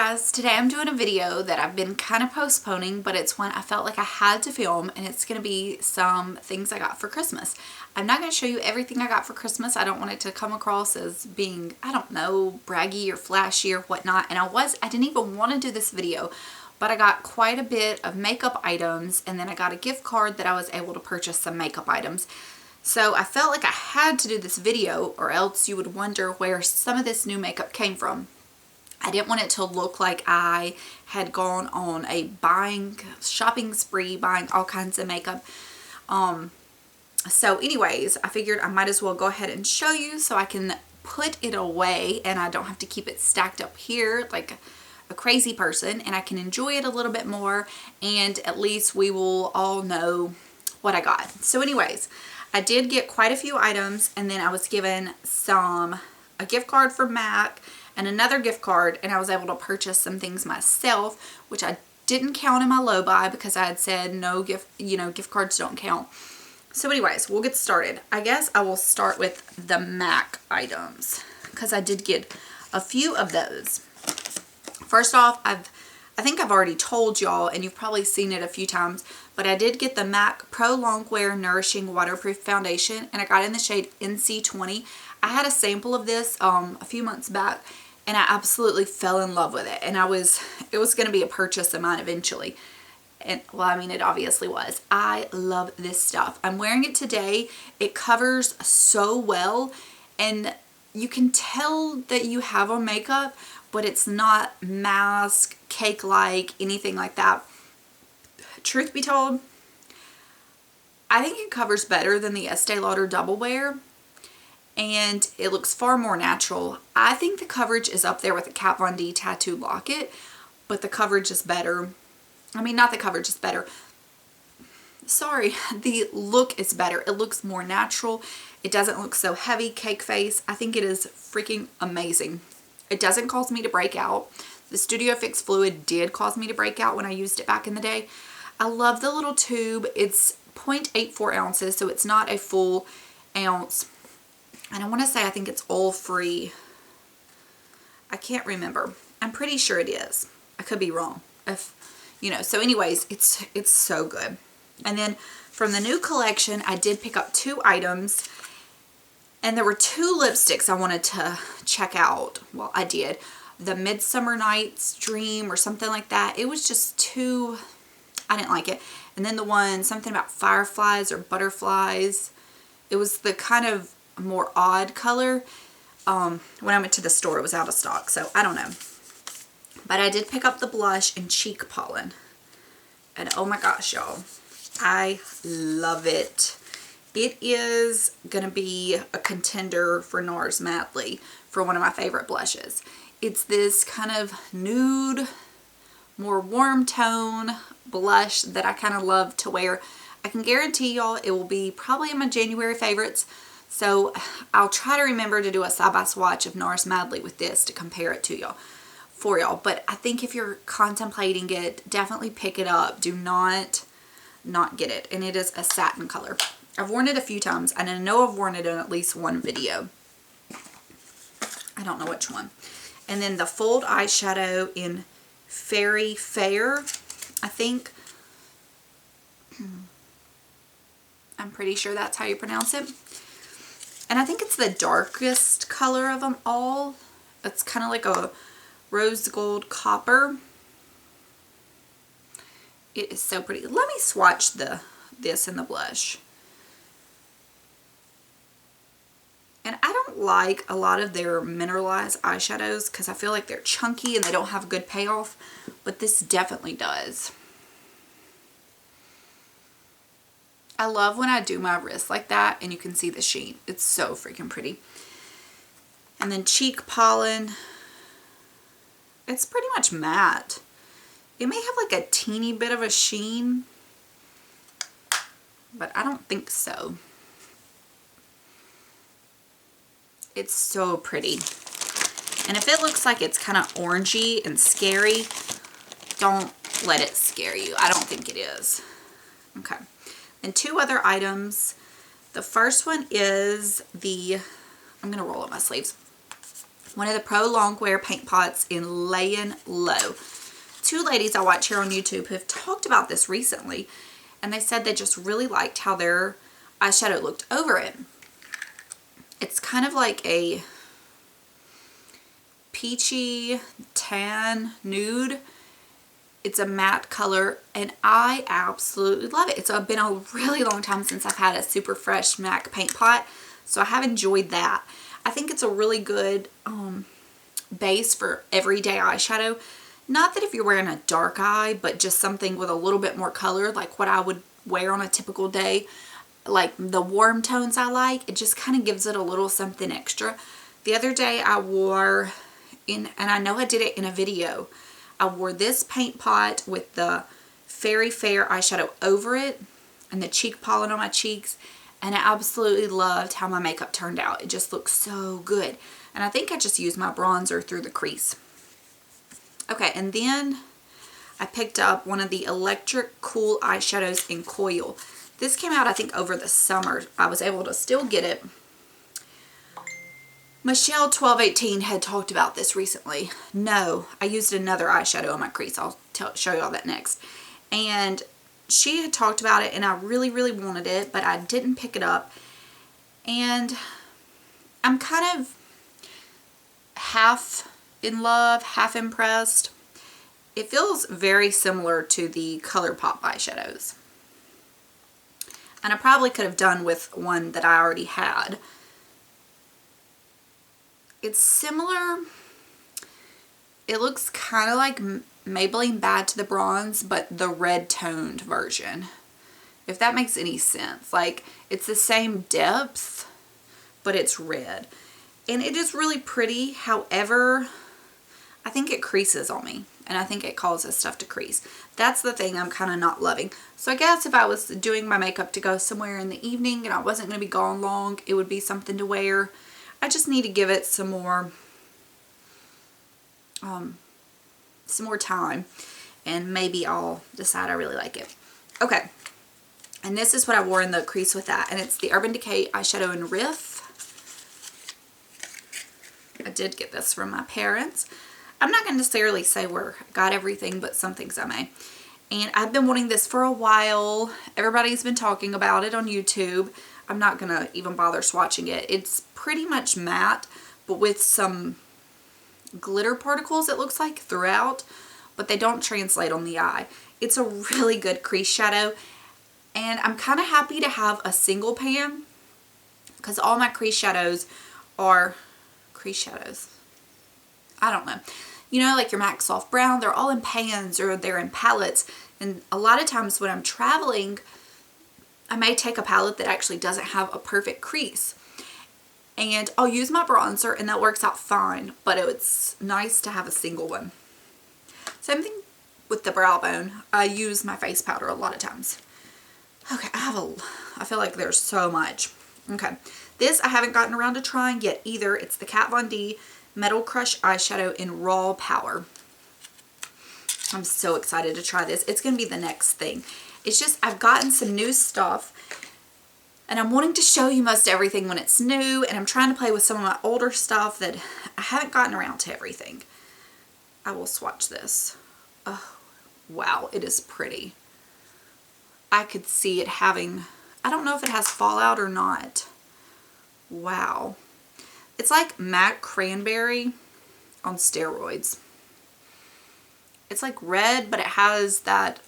guys, today I'm doing a video that I've been kind of postponing, but it's one I felt like I had to film, and it's going to be some things I got for Christmas. I'm not going to show you everything I got for Christmas. I don't want it to come across as being, I don't know, braggy or flashy or whatnot, and I didn't even want to do this video, but I got quite a bit of makeup items, and then I got a gift card that I was able to purchase some makeup items. So I felt like I had to do this video, or else you would wonder where some of this new makeup came from. I didn't want it to look like I had gone on a shopping spree, buying all kinds of makeup. So anyways, I figured I might as well go ahead and show you so I can put it away and I don't have to keep it stacked up here like a crazy person, and I can enjoy it a little bit more, and at least we will all know what I got. So anyways, I did get quite a few items, and then I was given a gift card for MAC and another gift card, and I was able to purchase some things myself, which I didn't count in my low buy because I had said no gift cards don't count. So anyways, we'll get started. I guess I will start with the MAC items because I did get a few of those. First off, I think I've already told y'all, and you've probably seen it a few times, but I did get the MAC Pro Longwear Nourishing Waterproof Foundation, and I got in the shade NC20. I had a sample of this a few months back, and I absolutely fell in love with it, and it was going to be a purchase of mine eventually. And well, I mean, it obviously was. I love this stuff. I'm wearing it today. It covers so well, and you can tell that you have on makeup, but it's not mask, cake-like, anything like that. Truth be told, I think it covers better than the Estee Lauder Double Wear, and it looks far more natural. I think the coverage is up there with the Kat Von D Tattoo Locket, but the coverage is better. I mean, not the coverage is better. Sorry, the look is better. It looks more natural. It doesn't look so heavy, cake face. I think it is freaking amazing. It doesn't cause me to break out. The Studio Fix Fluid did cause me to break out when I used it back in the day. I love the little tube. It's 0.84 ounces, so it's not a full ounce. And I want to say I think it's oil-free. I can't remember. I'm pretty sure it is. I could be wrong. So anyways, it's so good. And then from the new collection, I did pick up 2 items. And there were 2 lipsticks I wanted to check out. Well, I did. The Midsummer Night's Dream or something like that. It was just too... I didn't like it. And then the one, something about fireflies or butterflies. It was the kind of more odd color. When I went to the store, it was out of stock. So, I don't know. But I did pick up the blush in Cheek Pollen. And oh my gosh, y'all. I love it. It is going to be a contender for NARS Madly for one of my favorite blushes. It's this kind of nude, more warm tone blush that I kind of love to wear. I can guarantee y'all it will be probably in my January favorites. So I'll try to remember to do a side by swatch of NARS Madly with this to compare it to y'all. But I think if you're contemplating it, definitely pick it up. Do not get it. And it is a satin color. I've worn it a few times, and I know I've worn it in at least one video. I don't know which one. And then the Fold Eyeshadow in Fairy Fair, I think. I'm pretty sure that's how you pronounce it. And I think it's the darkest color of them all. It's kind of like a rose gold copper. It is so pretty. Let me swatch this in the blush. And I don't like a lot of their mineralized eyeshadows because I feel like they're chunky and they don't have a good payoff. But this definitely does. I love when I do my wrist like that and you can see the sheen. It's so freaking pretty. And then Cheek Pollen. It's pretty much matte. It may have like a teeny bit of a sheen, but I don't think so. It's so pretty. And if it looks like it's kind of orangey and scary, don't let it scare you. I don't think it is. Okay. And 2 other items. The first one is I'm going to roll up my sleeves. one of the Pro Longwear paint pots in Layin' Low. Two ladies I watch here on YouTube have talked about this recently, and they said they just really liked how their eyeshadow looked over it. It's kind of like a peachy tan nude. It's a matte color, and I absolutely love it. It's been a really long time since I've had a super fresh MAC paint pot, so I have enjoyed that. I think it's a really good base for everyday eyeshadow. Not that if you're wearing a dark eye, but just something with a little bit more color, like what I would wear on a typical day. Like the warm tones I like, it just kind of gives it a little something extra. The other day I wore, and I know I did it in a video, I wore this paint pot with the Fairy Fair eyeshadow over it and the cheek pollen on my cheeks, and I absolutely loved how my makeup turned out. It just looks so good. And I think I just used my bronzer through the crease. Okay, and then I picked up one of the Electric Cool eyeshadows in Coil. This came out, I think, over the summer. I was able to still get it. Michelle1218 had talked about this recently. No, I used another eyeshadow on my crease. I'll show you all that next. And she had talked about it, and I really, really wanted it, but I didn't pick it up. And I'm kind of half in love, half impressed. It feels very similar to the ColourPop eyeshadows. And I probably could have done with one that I already had. It's similar. It looks kind of like Maybelline Bad to the Bronze, but the red toned version. If that makes any sense. Like, it's the same depth, but it's red. And it is really pretty. However, I think it creases on me. And I think it causes stuff to crease. That's the thing I'm kind of not loving. So I guess if I was doing my makeup to go somewhere in the evening and I wasn't going to be gone long, it would be something to wear. I just need to give it some more time, and maybe I'll decide I really like it. Okay, and this is what I wore in the crease with that, and it's the Urban Decay eyeshadow in Riff. I did get this from my parents. I'm not going to necessarily say where I got everything, but some things I may. And I've been wanting this for a while. Everybody's been talking about it on YouTube. I'm not going to even bother swatching it. It's pretty much matte, but with some glitter particles, it looks like, throughout. But they don't translate on the eye. It's a really good crease shadow. And I'm kind of happy to have a single pan, because all my crease shadows are crease shadows. I don't know. You know, like your MAC Soft Brown, they're all in pans or they're in palettes. And a lot of times when I'm traveling, I may take a palette that actually doesn't have a perfect crease. And I'll use my bronzer and that works out fine. But it's nice to have a single one. Same thing with the brow bone. I use my face powder a lot of times. Okay, I feel like there's so much. Okay, this I haven't gotten around to trying yet either. It's the Kat Von D Metal Crush eyeshadow in Raw Power. I'm so excited to try this. It's going to be the next thing. It's just I've gotten some new stuff and I'm wanting to show you most everything when it's new, and I'm trying to play with some of my older stuff that I haven't gotten around to everything. I will swatch this. Oh, wow, it is pretty. I could see it having, I don't know if it has fallout or not. Wow. It's like MAC Cranberry on steroids. It's like red, but it has that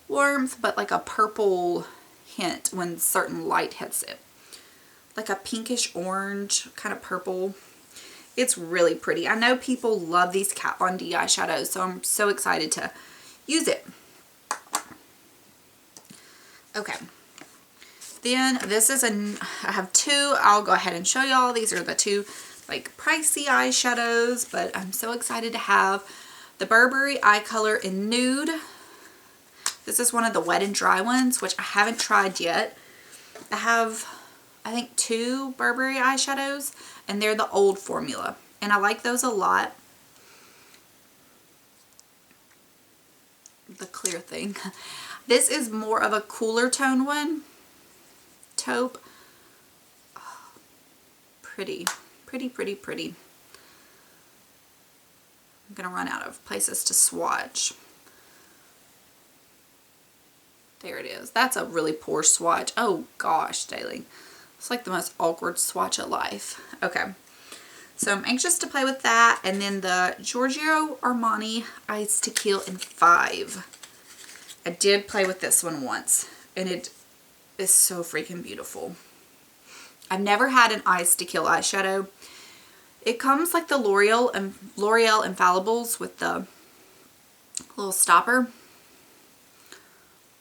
warmth, but like a purple hint when certain light hits it. Like a pinkish orange kind of purple. It's really pretty. I know people love these Kat Von D eyeshadows, so I'm so excited to use it. Okay. Then this is I have two. I'll go ahead and show y'all. These are the two like pricey eyeshadows, but I'm so excited to have the Burberry Eye Color in Nude. This is one of the Wet and Dry ones, which I haven't tried yet. I have, I think, two Burberry eyeshadows, and they're the old formula, and I like those a lot. The clear thing. This is more of a cooler tone one. Taupe. Oh, pretty, pretty, pretty, pretty. I'm gonna run out of places to swatch. There it is. That's a really poor swatch. Oh gosh, Daily. It's like the most awkward swatch of life. Okay. So I'm anxious to play with that. And then the Giorgio Armani Ice to Kill in 5. I did play with this one once, and it is so freaking beautiful. I've never had an Ice to Kill eyeshadow. It comes like the L'Oreal Infallibles with the little stopper.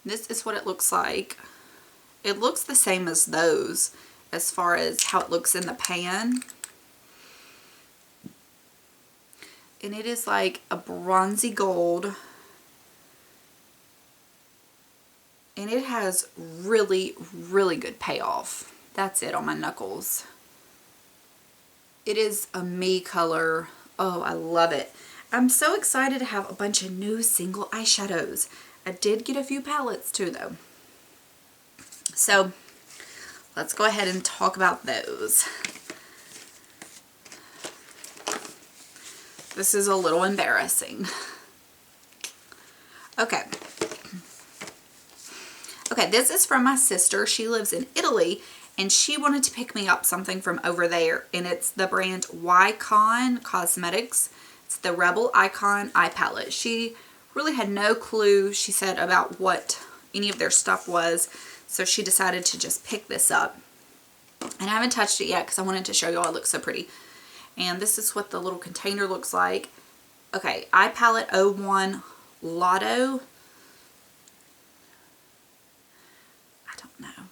This is what it looks like. It looks the same as those as far as how it looks in the pan. And it is like a bronzy gold. And it has really, really good payoff. That's it on my knuckles. It is a me color. Oh, I love it. I'm so excited to have a bunch of new single eyeshadows. I did get a few palettes too though. So let's go ahead and talk about those. This is a little embarrassing. Okay. Okay, this is from my sister. She lives in Italy, and she wanted to pick me up something from over there, and it's the brand Wycon Cosmetics. It's the Rebel Icon Eye Palette. She really had no clue, she said, about what any of their stuff was, so she decided to just pick this up. And I haven't touched it yet because I wanted to show you all it looks so pretty. And this is what the little container looks like. Okay, Eye Palette 01 Lotto. I don't know.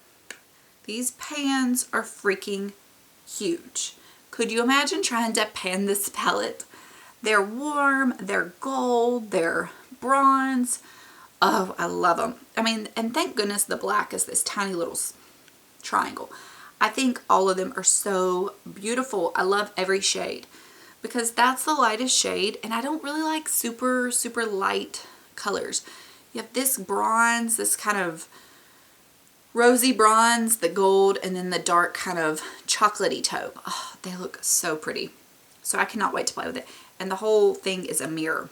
These pans are freaking huge. Could you imagine trying to pan this palette? They're warm, they're gold, they're bronze. Oh, I love them. I mean, and thank goodness the black is this tiny little triangle. I think all of them are so beautiful. I love every shade because that's the lightest shade, and I don't really like super, super light colors. You have this bronze, this kind of rosy bronze, the gold, and then the dark kind of chocolatey taupe. Oh, they look so pretty. So I cannot wait to play with it. And the whole thing is a mirror.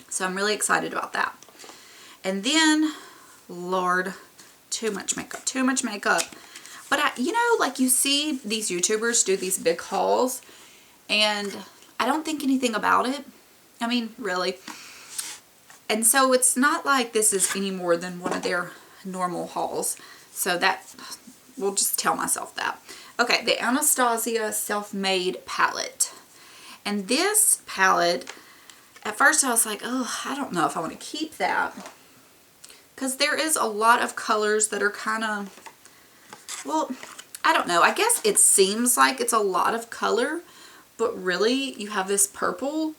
So I'm really excited about that. And then, Lord, too much makeup, too much makeup. But you know, like you see these YouTubers do these big hauls, and I don't think anything about it. I mean, really. And so it's not like this is any more than one of their normal hauls. So that, we'll just tell myself that. Okay, the Anastasia Self-Made Palette. And this palette, at first I was like, oh, I don't know if I want to keep that. Because there is a lot of colors that are kind of, well, I don't know. I guess it seems like it's a lot of color, but really you have this purple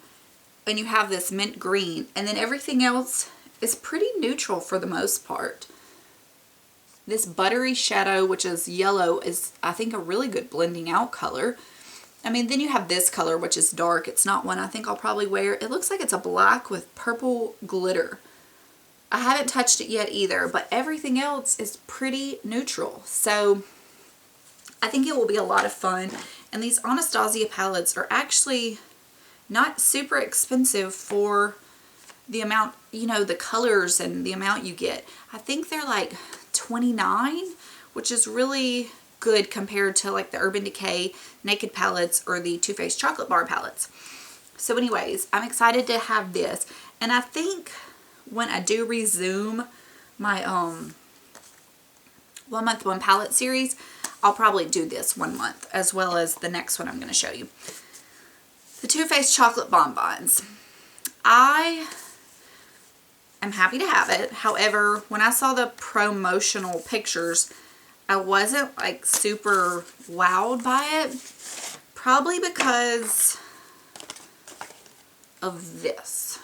and you have this mint green, and then everything else is pretty neutral for the most part. This buttery shadow, which is yellow, is I think a really good blending out color. I mean, then you have this color, which is dark. It's not one I think I'll probably wear. It looks like it's a black with purple glitter. I haven't touched it yet either, but everything else is pretty neutral. So I think it will be a lot of fun. And these Anastasia palettes are actually not super expensive for the amount, you know, the colors and the amount you get. I think they're like $29, which is really good compared to like the Urban Decay Naked palettes or the Too Faced Chocolate Bar palettes. So anyways, I'm excited to have this. And I think when I do resume my 1 month 1 palette series, I'll probably do this 1 month as well as the next one I'm going to show you. The Too Faced Chocolate Bonbons. I am happy to have it. However, when I saw the promotional pictures, I wasn't like super wowed by it. Probably because of this.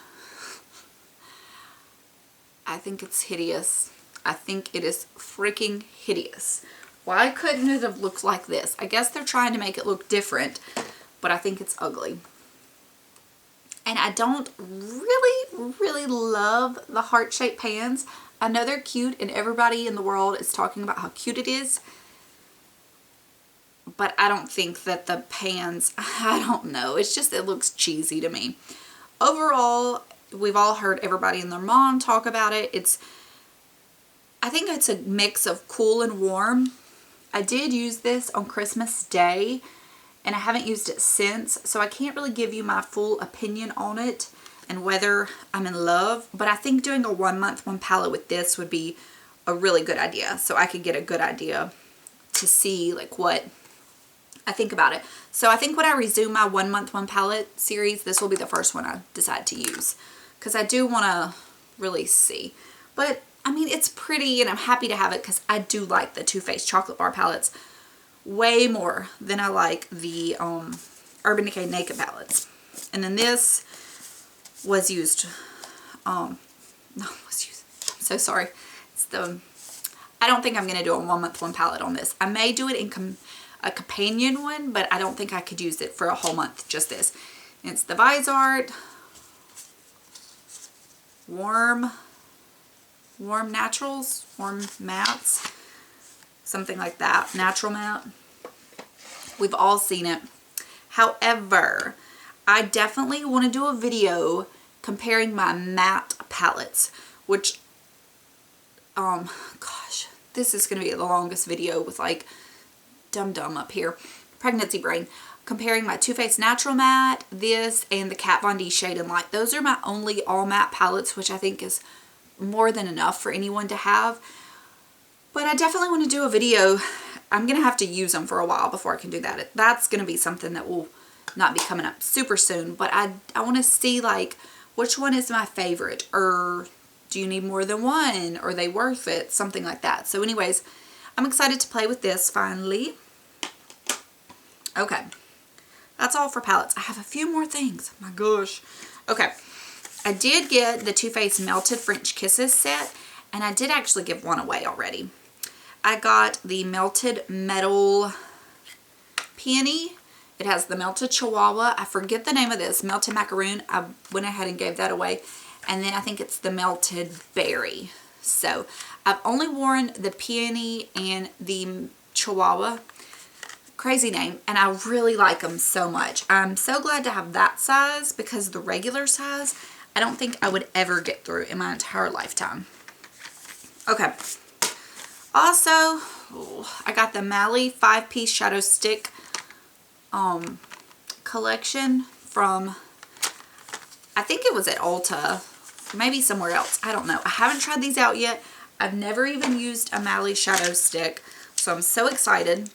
I think it's hideous. I think it is freaking hideous. Why couldn't it have looked like this? I guess they're trying to make it look different, but I think it's ugly. And I don't really love the heart-shaped pans. I know they're cute and everybody in the world is talking about how cute it is, but I don't think that the pans, I don't know. It's just, it looks cheesy to me. Overall, we've all heard everybody and their mom talk about it. I think it's a mix of cool and warm. I did use this on Christmas Day, and I haven't used it since, so I can't really give you my full opinion on it and whether I'm in love. But I think doing a 1 month, 1 palette with this would be a really good idea, so I could get a good idea to see like what I think about it. So I think when I resume my 1 month, 1 palette series, this will be the first one I decide to use, because I do want to really see. But I mean, it's pretty, and I'm happy to have it because I do like the Too Faced Chocolate Bar palettes way more than I like the Urban Decay Naked palettes. And then this was used, I'm so sorry. I don't think I'm going to do a 1 month, 1 palette on this. I may do it in a companion one, but I don't think I could use it for a whole month, just this. And it's the Vizart Warm Naturals, Warm Mattes, something like that, Natural Matte. We've all seen it. However, I definitely want to do a video comparing my matte palettes, which, gosh, this is going to be the longest video with like dum-dum up here, pregnancy brain. Comparing my Too Faced Natural Matte, this, and the Kat Von D Shade and Light. Those are my only all matte palettes, which I think is more than enough for anyone to have. But I definitely want to do a video. I'm going to have to use them for a while before I can do that. That's going to be something that will not be coming up super soon. But I want to see like which one is my favorite, or do you need more than one? Are they worth it? Something like that. So anyways, I'm excited to play with this finally. Okay. That's all for palettes. I have a few more things. My gosh. Okay. I did get the Too Faced Melted French Kisses set, and I did actually give one away already. I got the Melted Metal Peony. It has the Melted Chihuahua. I forget the name of this. Melted Macaroon. I went ahead and gave that away. And then I think it's the Melted Berry. So I've only worn the Peony and the Chihuahua. Crazy name, and I really like them so much. I'm so glad to have that size, because the regular size I don't think I would ever get through in my entire lifetime. Okay. Also, I got the Mally 5-piece shadow stick collection from, I think it was at Ulta, maybe somewhere else. I don't know. I haven't tried these out yet. I've never even used a Mally shadow stick, so I'm so excited.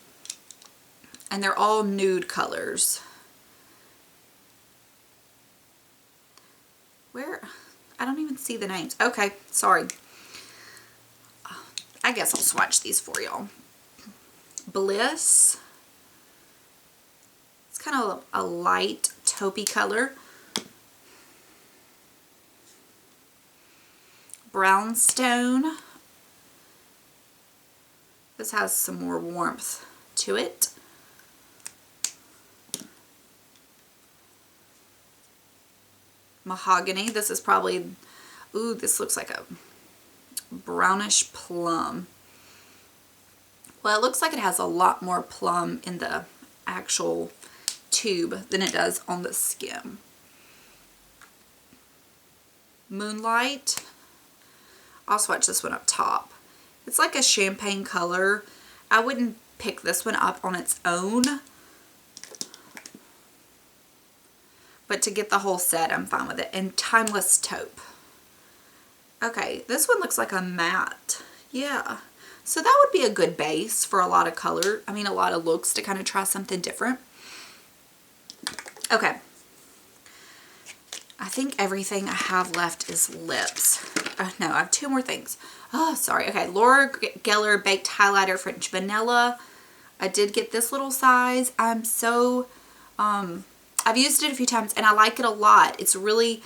And they're all nude colors. Where? I don't even see the names. Okay, sorry. I guess I'll swatch these for y'all. Bliss. It's kind of a light taupey color. Brownstone. This has some more warmth to it. Mahogany. This is probably, ooh, this looks like a brownish plum. Well, it looks like it has a lot more plum in the actual tube than it does on the skim. Moonlight. I'll swatch this one up top. It's like a champagne color. I wouldn't pick this one up on its own, but to get the whole set, I'm fine with it. And Timeless Taupe. Okay, this one looks like a matte. Yeah. So that would be a good base for a lot of color. I mean, a lot of looks to kind of try something different. Okay. I think everything I have left is lips. No, I have 2 more things. Oh, sorry. Okay, Laura Geller Baked Highlighter French Vanilla. I did get this little size. I'm so... I've used it a few times and I like it a lot. It's really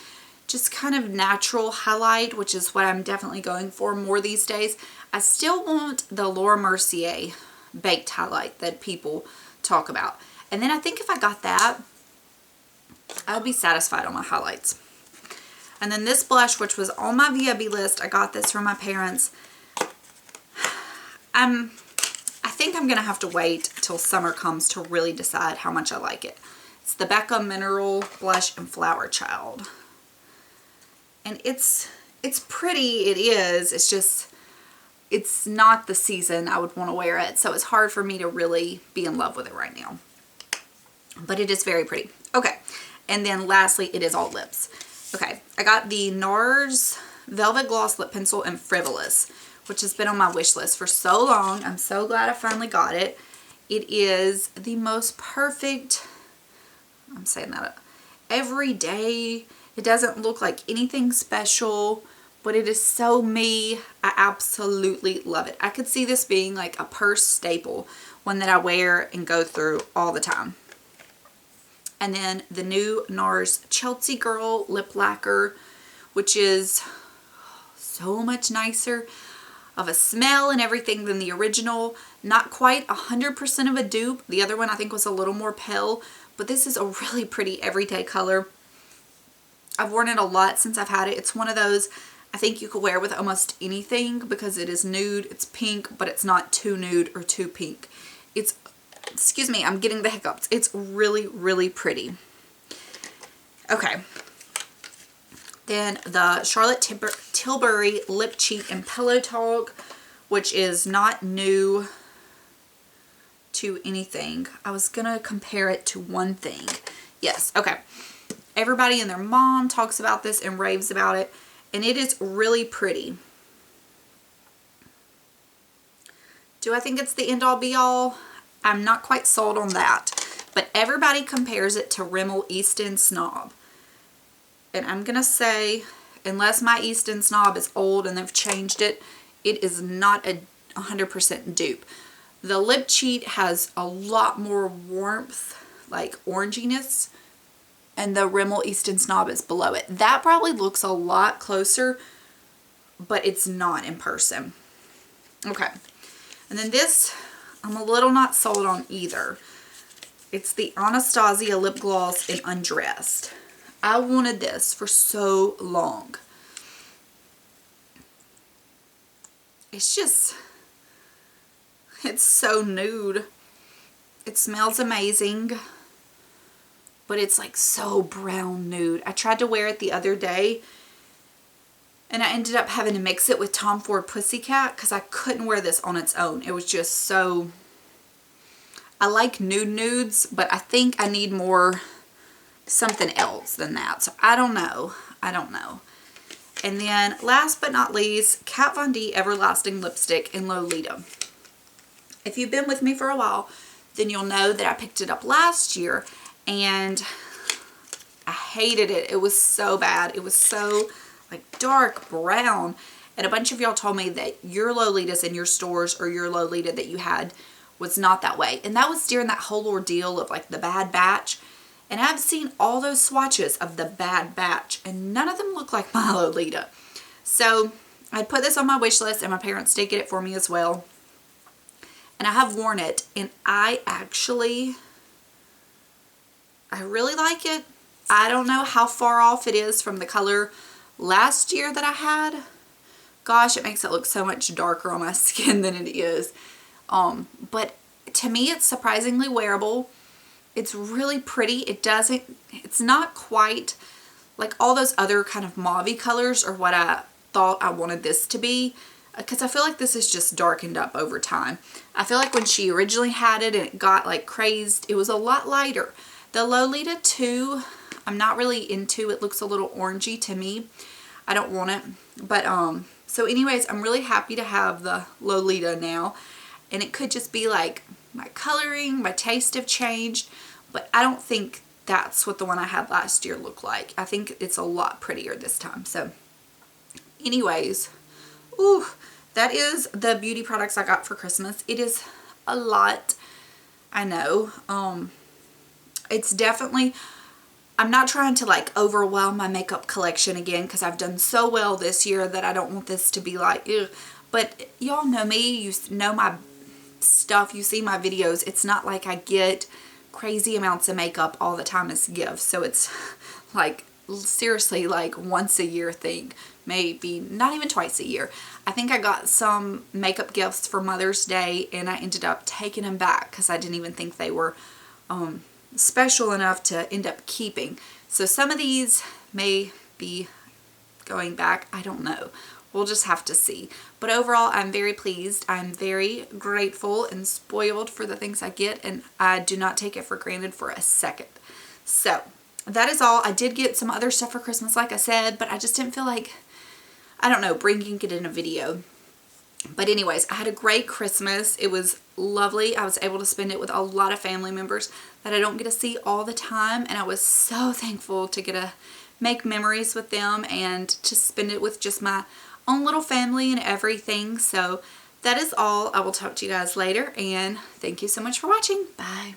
just kind of natural highlight, which is what I'm definitely going for more these days. I still want the Laura Mercier baked highlight that people talk about. And then I think if I got that, I would be satisfied on my highlights. And then this blush, which was on my VIB list, I got this from my parents. I think I'm gonna have to wait till summer comes to really decide how much I like it. It's the Becca Mineral Blush and Flower Child. And it's pretty, it is. It's just, it's not the season I would want to wear it. So it's hard for me to really be in love with it right now. But it is very pretty. Okay. And then lastly, it is all lips. Okay. I got the NARS Velvet Gloss Lip Pencil in Frivolous, which has been on my wish list for so long. I'm so glad I finally got it. It is the most perfect, I'm saying that every day. It doesn't look like anything special, but it is so me. I absolutely love it. I could see this being like a purse staple, one that I wear and go through all the time. And then the new NARS Chelsea Girl Lip Lacquer, which is so much nicer of a smell and everything than the original. Not quite 100% of a dupe. The other one I think was a little more pale, but this is a really pretty everyday color. I've worn it a lot since I've had it. It's one of those I think you could wear with almost anything because it is nude, it's pink, but it's not too nude or too pink. It's, excuse me, I'm getting the hiccups. It's really, really pretty. Okay. Then the Charlotte Tilbury Lip Cheat and Pillow Talk, which is not new to anything. I was going to compare it to one thing. Yes, okay. Everybody and their mom talks about this and raves about it, and it is really pretty. Do I think it's the end all be all? I'm not quite sold on that, but everybody compares it to Rimmel Easton Snob. And I'm going to say, unless my Easton Snob is old and they've changed it, it is not a 100% dupe. The Lip Cheat has a lot more warmth, like oranginess, and the Rimmel Easton Snob is below it. That probably looks a lot closer, but it's not in person. Okay. And then this, I'm a little not sold on either. It's the Anastasia Lip Gloss in Undressed. I wanted this for so long. It's just, it's so nude. It smells amazing, but it's like so brown nude. I tried to wear it the other day and I ended up having to mix it with Tom Ford Pussycat because I couldn't wear this on its own. It was just so, I like nude nudes, but I think I need more something else than that. So I don't know. I don't know. And then last but not least, Kat Von D Everlasting Lipstick in Lolita. If you've been with me for a while, then you'll know that I picked it up last year and I hated it. It was so bad. It was so like dark brown. And a bunch of y'all told me that your Lolitas in your stores or your Lolita that you had was not that way. And that was during that whole ordeal of like the Bad Batch. And I've seen all those swatches of the Bad Batch and none of them look like my Lolita. So I put this on my wish list and my parents did get it for me as well. And I have worn it and I really like it. I don't know how far off it is from the color last year that I had. Gosh, it makes it look so much darker on my skin than it is. But to me, it's surprisingly wearable. It's really pretty. It's not quite like all those other kind of mauve-y colors or what I thought I wanted this to be. Because I feel like this is just darkened up over time. I feel like when she originally had it and it got like crazed, it was a lot lighter. The Lolita 2, I'm not really into. It looks a little orangey to me. I don't want it. But, so anyways, I'm really happy to have the Lolita now. And it could just be like my coloring, my taste have changed. But I don't think that's what the one I had last year looked like. I think it's a lot prettier this time. So, anyways, ooh, that is the beauty products I got for Christmas. It is a lot, I know. It's definitely, I'm not trying to like overwhelm my makeup collection again because I've done so well this year that I don't want this to be like, ew. But y'all know me, you know my stuff, you see my videos. It's not like I get crazy amounts of makeup all the time as gifts. So it's like seriously like once a year thing, maybe not even twice a year. I think I got some makeup gifts for Mother's Day and I ended up taking them back because I didn't even think they were special enough to end up keeping. So some of these may be going back. I don't know. We'll just have to see. But overall, I'm very pleased. I'm very grateful and spoiled for the things I get, and I do not take it for granted for a second. So that is all. I did get some other stuff for Christmas, like I said, but I just didn't feel like, I don't know, bringing it in a video. But anyways, I had a great Christmas. It was lovely. I was able to spend it with a lot of family members that I don't get to see all the time, and I was so thankful to get to make memories with them and to spend it with just my own little family and everything. So that is all. I will talk to you guys later, and thank you so much for watching. Bye.